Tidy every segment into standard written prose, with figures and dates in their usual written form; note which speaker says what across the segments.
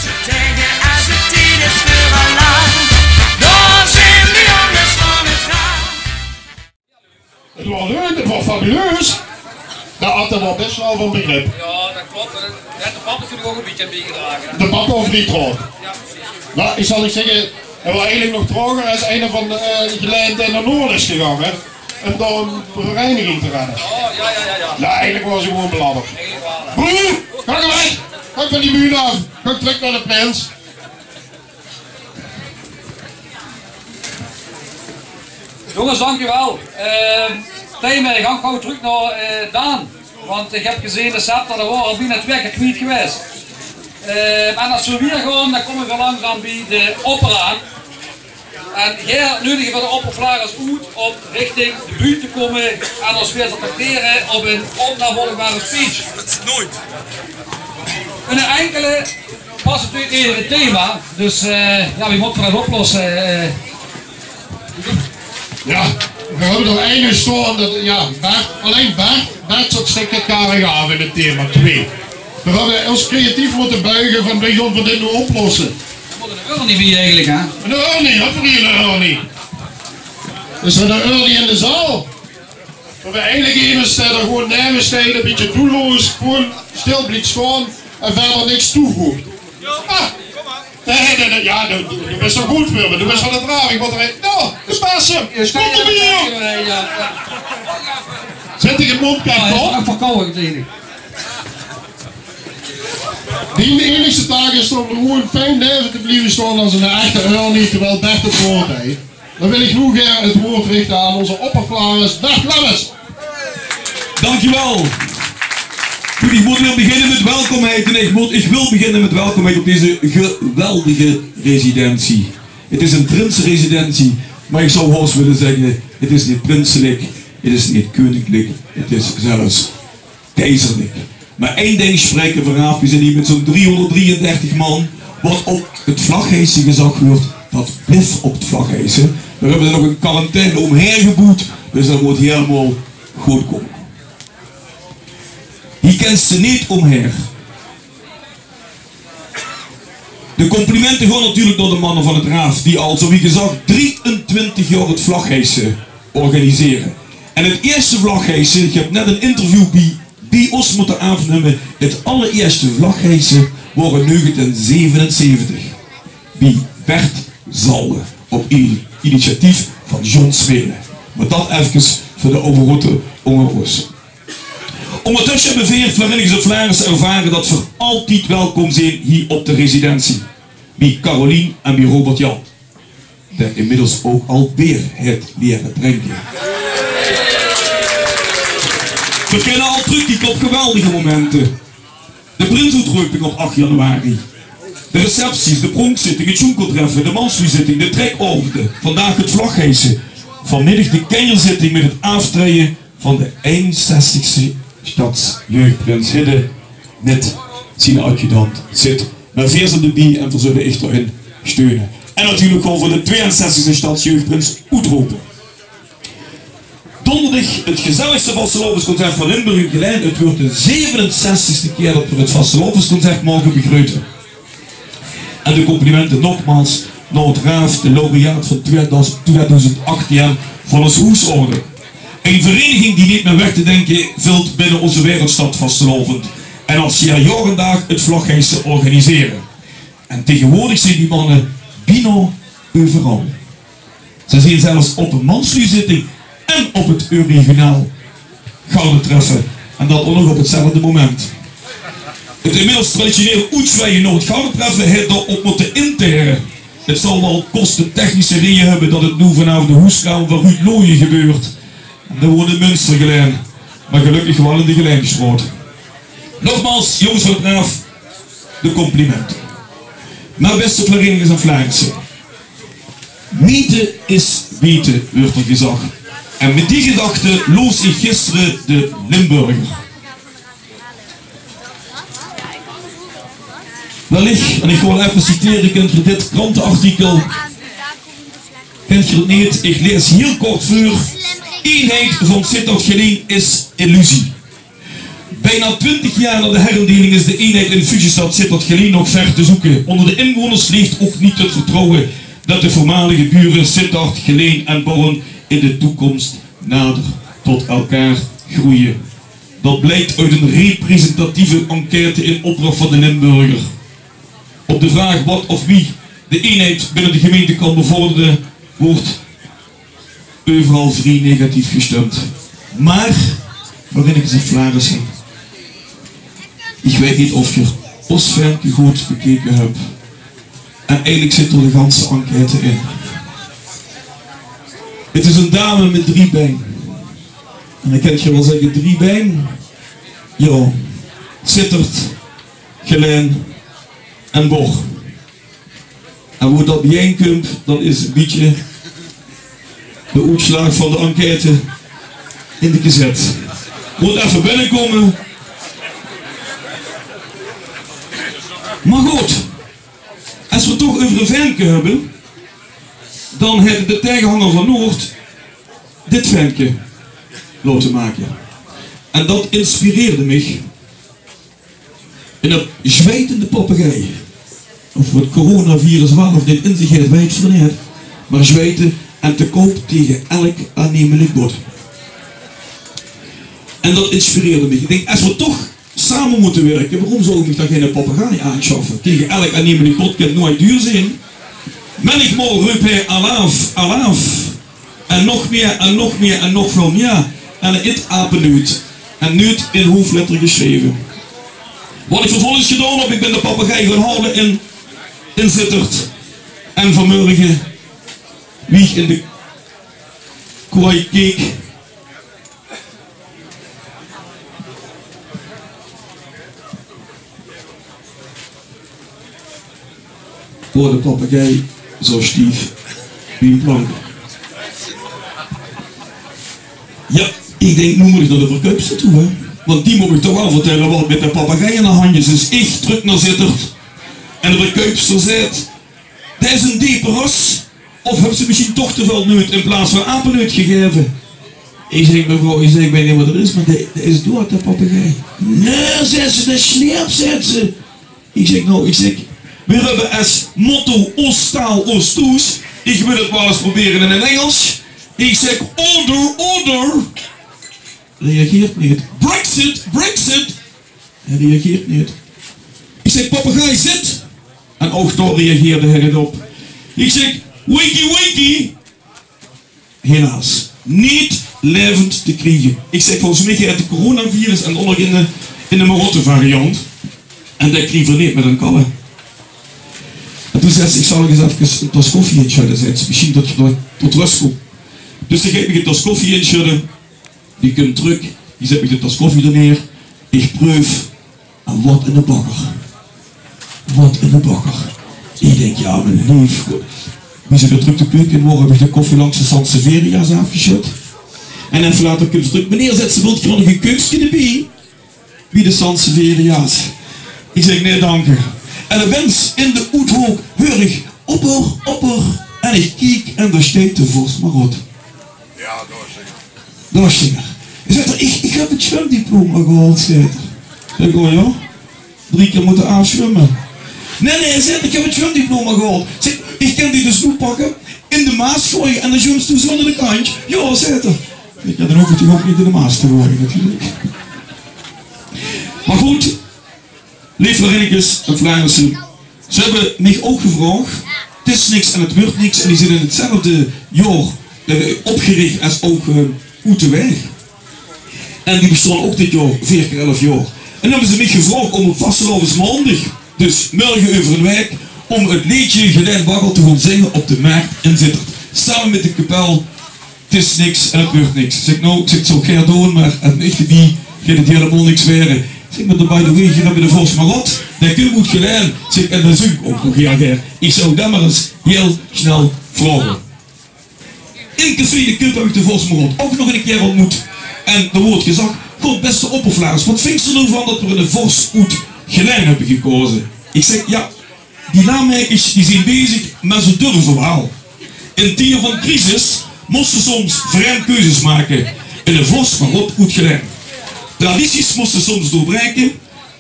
Speaker 1: ze tegen als het tijd is voor een land. Daar zijn de jongens van het raam.
Speaker 2: Het was leuk, het was fabuleus. Daar had er wel best wel van begrip.
Speaker 3: Ja, dat klopt. Ja, de pap natuurlijk ook een beetje bijgedragen.
Speaker 2: De pap of niet hoor.
Speaker 3: Ja, precies.
Speaker 2: Nou, ik zal niet zeggen, hij was eigenlijk nog droger als een van de geleiden naar Noord is gegaan, hè. Om daar een vereniging te redden.
Speaker 3: Oh, ja.
Speaker 2: Nou, eigenlijk was hij gewoon belabberd.
Speaker 3: Eigenlijk wel, hè.
Speaker 2: Broer, ga weg! Ga van die muur af! Ga terug naar de prins!
Speaker 3: Jongens, dankjewel. Thijmen, ik ga gauw terug naar Daan. Want ik heb gezien de set dat er al bijna 2 keer kwijt geweest. En als we weer gaan, dan komen we langzaam bij de opera. En jij nodig voor de oppervlagers uit om richting de buurt te komen en ons weer te tracteren op een onnavolgbare speech.
Speaker 4: Nooit.
Speaker 3: Een enkele past natuurlijk in het thema, dus ja, wie moet dat oplossen?
Speaker 2: Ja, we hebben er één staan dat, ja, Bert zat stikken karig af in het thema 2. We hebben ons creatief moeten buigen van wie gaan we dit nu oplossen.
Speaker 3: We moeten er wel niet meer eigenlijk, hè?
Speaker 2: Een Ernie, wat voor een Ernie? Is er een Ernie in de zaal? We hebben eigenlijk even steden, gewoon nergens steden, een beetje doelloos, gewoon stil blijft staan en verder niks toevoegt. Ah. Nee, ja, du bist doch gut für mich, du bist von der Trave, ich wollte rein. No, das war's schon. Kom er weer! Zet ik het mondkap op?
Speaker 3: Ja, verkouden natuurlijk.
Speaker 2: Die enigste taak is om gewoon fijn neven te blijven staan als een echte Ernie, terwijl Bert het woord heeft. Dan wil ik nu graag het woord richten aan onze oppervlagers, Bert Lemmens.
Speaker 4: Dankjewel. Goed, ik moet weer beginnen met welkomheid en ik wil beginnen met welkomheid op deze geweldige residentie. Het is een prinsenresidentie, maar ik zou haast willen zeggen, het is niet prinselijk, het is niet koninklijk, het is zelfs keizerlijk. Maar één ding spreken vanaf, we zijn hier met zo'n 333 man, wat op het vlaghijsen gezag wordt, dat blijft op het vlaghijsen. We hebben er nog een quarantaine omheen geboet, dus dat moet helemaal goed komen. Hier kent ze niet omheen. De complimenten gaan natuurlijk door de mannen van het Raaf, die al, zo wie gezegd, 23 jaar het vlaghijsen organiseren. En het eerste vlaghijsen, ik heb net een interview bij ons moeten aannemen, het allereerste vlaghijsen waren 1977. Bij Bert Zalde, op initiatief van John Smelen. Maar dat even voor de overroute ongehoors. Ondertussen hebben veel vrijwilligers en Vlaanders ervaren dat we altijd welkom zijn hier op de residentie. Bij Carolien en bij Robert Jan. Die inmiddels ook alweer het leren drinken. We kennen al terug op geweldige momenten. De prinsuitreiking op 8 januari. De recepties, de pronkszitting, het jonkeltreffen, de mansvliezitting, de trekorde. Vandaag het vlaghijsen. Vanmiddag de kenjerzitting met het aftreden van de 61ste stadsjeugdprins Hidde met zijn adjudant zit. Maar veel zijn erbij en we zullen echt erin steunen. En natuurlijk gewoon voor de 62ste stadsjeugdprins uitroepen. Donderdag het gezelligste vastelovensconcert van Limburg geleid. Het wordt de 67ste keer dat we het vastelovensconcert mogen begroeten. En de complimenten nogmaals naar het Raaf, de laureaat van 2018 van ons hoesorde. Een vereniging die niet meer weg te denken vult binnen onze wereldstad vastelovend. En als jarendag het vlaghijsen organiseren. En tegenwoordig zijn die mannen bijna overal. Ze zijn zelfs op een mansvliezitting en op het regionaal gouden treffen. En dat ook nog op hetzelfde moment. Het inmiddels traditioneel oetswijen naar het gouden treffen heeft daarop moeten interen. Het zal wel kosten technische reden hebben dat het nu vanaf de hoeskamer van Ruud Looyen gebeurt. En daar wordt in Münster geleid. Maar gelukkig wel in de Gelijnstroot. Nogmaals, jongens van het Raaf, de complimenten. Maar beste Vlaringers en Vlaamsen. Meten is weten, wordt er gezegd. En met die gedachte loos ik gisteren de Limburger. Wellicht, en ik ga wel even citeren, kent je dit krantenartikel. Kent je het niet? Ik lees heel kort voor. Eenheid van Sittard Geleen is illusie. Bij Bijna 20 jaar na de herindeling is de eenheid in fusiestad Sittard-Geleen nog ver te zoeken. Onder de inwoners leeft ook niet het vertrouwen dat de voormalige buren Sittard, Geleen en Born in de toekomst nader tot elkaar groeien. Dat blijkt uit een representatieve enquête in opdracht van de Limburger. Op de vraag wat of wie de eenheid binnen de gemeente kan bevorderen, wordt overal vrij negatief gestemd. Maar, waarin ik ze Flarissen. Ik weet niet of je Osferke goed bekeken hebt. En eigenlijk zit er de ganse enquête in. Het is een dame met 3 benen. En ik kan je wel zeggen, 3 benen. Ja, Sittard, Geleen en Born. En hoe dat bijeenkomt, dat is een beetje de uitslag van de enquête in de gezet. Moet even binnenkomen. Maar goed, als we het toch over een ventje hebben, dan heeft de tegenhanger van Noord dit ventje laten maken. En dat inspireerde mij in een zwijtende papegaai. Of het coronavirus wel of dit in zich heeft, weet van niet. Maar zwijten en te koop tegen elk aannemelijk bod. En dat inspireerde mij. Ik denk, als we toch samen moeten werken, waarom zou ik dan geen papegaai aanschaffen? Tegen elk aannemelijk bod kan het nooit duur zijn. Men ik mag rupen alaaf. En nog meer en nog meer en nog veel meer. En het apenuut. En nu het in hoofdletter geschreven. Wat ik vervolgens gedaan heb, ik ben de papegaai gaan halen in Sittard. En vanmorgen, wie ik in de kooi keek, voor de papegaai zo stief wie het lang. Ja, ik denk, nu moet ik naar de verkoopster toe, hè. Want die moet ik toch wel vertellen wat met de papegaai in de handjes is. Ik terug naar Sittard. En de verkoopster zegt, dat is een diepe ras. Of hebben ze misschien toch te veel neut in plaats van apenneut gegeven? Ik zeg, mevrouw, ik weet niet wat er is, maar dat is dood, de papegaai. Nee, zegt ze, dat is sneeuw, zegt ze. Ik zeg, we hebben als motto Oostaal, Oostoes. Ik wil het wel eens proberen in het Engels. Ik zeg, order. Reageert niet. Brexit. Hij reageert niet. Ik zeg, papegaai zit. En ook daar reageerde hij het op. Ik zeg, wakey. Helaas, niet levend te krijgen. Ik zeg, volgens mij gaat het coronavirus en onder in de Marotte variant. En dat kreeg we niet met een kalle. En toen zei ze, ik zal eens even een tas koffie inschudden. Zei ze, misschien dat je tot rust komt. Dus dan geef ik een tas koffie inschudden. Die komt terug. Die zet ik de tas koffie er neer. Ik proef. En wat in de bakker. Ik denk, ja, mijn lief. Wie ze weer terug de keuken in morgen, heb ik de koffie langs de Sanseveria's afgeschud. En even later komt ze terug. Meneer, zet ze wilt gewoon nog een keukje erbij. Wie de Sanseveria's. Ik zeg, nee, dank u. En de wens in de uithoek hoor ik opper. En ik kijk en daar steekt de vos maar goed.
Speaker 5: Ja,
Speaker 4: Doorzinger. Hij zegt, ik heb het zwemdiploma gehaald, zegt hij. Zeg ik, oh ja? 3 keer moeten afzwemmen. Nee, hij zegt, ik heb het zwemdiploma gehaald. Zeg, ik kan die dus nu pakken, in de Maas gooien en dan zwemst du zonder de kantje. Ja, zegt hij. Ja, dan hoef je toch ook niet in de Maas te gooien, natuurlijk. Maar goed, lieve Rinnekes en Vlaanderen, ze hebben mij ook gevraagd, het is niks en het wordt niks, en die zijn in hetzelfde jaar opgericht als ook Oeteweg. En die bestaan ook dit jaar, 4 keer 11 jaar. En dan hebben ze mij gevraagd om op vastelavond maandag, dus morgen over een week, om het liedje Geleen Baggel te gaan zingen op de markt in Sittard. Samen met de kapel, het is niks en het wordt niks. Ik zeg, nou, ik zeg, het zou geen doen, maar het echte wie gaat het helemaal niks werden. Zeg maar, by the way, je hebt de Vos Marot, dat kun je moet Geleen. Zeg, en dan zoek ik ook nog heel. Ik zou dat maar eens heel snel vragen. In Café de Cup heb ik de Vos Marot ook nog een keer ontmoet. En er wordt gezegd, god beste oppervlaars, wat vind je er nou van dat we een Vos uit Geleen hebben gekozen? Ik zeg, ja, die naammakers die zijn bezig, maar ze durven wel. In tijden van crisis moesten soms vreemde keuzes maken. En de Vos Marot uit Geleen. Tradities moesten soms doorbreken.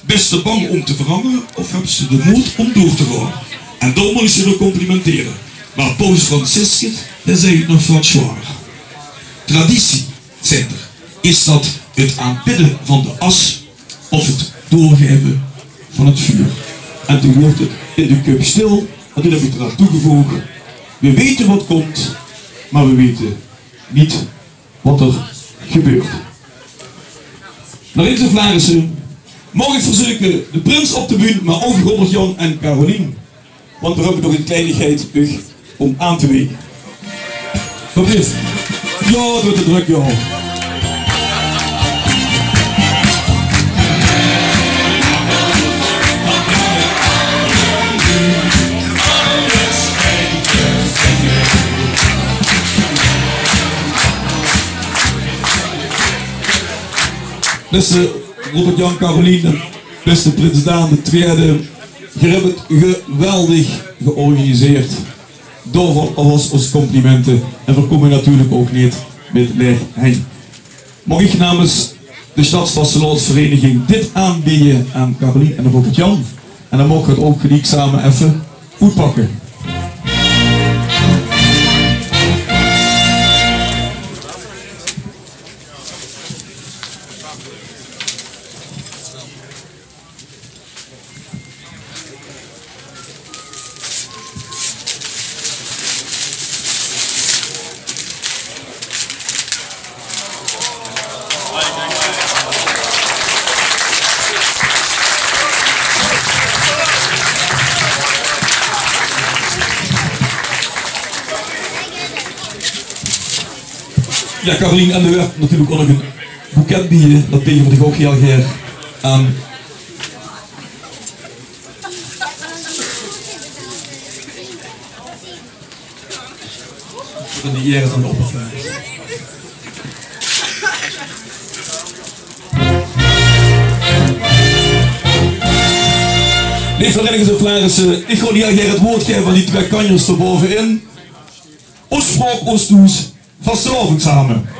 Speaker 4: Best ze bang om te veranderen of hebben ze de moed om door te gaan. En dan moet je ze nog complimenteren. Maar Paus Franciscus, dat zei het nog wat zwaar. Traditie, zegt er, is dat het aanbidden van de as of het doorgeven van het vuur. En toen wordt het in de cup stil en toen heb ik eraan toegevoegd. We weten wat komt, maar we weten niet wat er gebeurt. Naar Rick de Vlaarissen mag ik verzoeken de prins op de bühne, maar ook Robert Jan en Carolien. Want we hebben nog een kleinigheid om aan te wegen. Fabrice. Ja, het wordt te druk, ja. Beste Robert Jan, Caroline, beste Prins Daan de Tweede, je hebt het geweldig georganiseerd. Daarvoor alvast ons complimenten en we komen natuurlijk ook niet met leeg heen. Mag ik namens de Stadsvastelandsvereniging dit aanbieden aan Caroline en Robert Jan en dan mogen we het ook gelijk samen even goed pakken. Ja, Caroline, en er werd natuurlijk ook nog een boeket bieden, dat tegen wat ik ook heel graag aan. En die hier is dan opgevraagd. Nee, Vereniging Vlaarissen, ik ga heel graag het woord geven aan die twee kanjers erbovenin. Ons spraak, ons toes, vastelavond samen.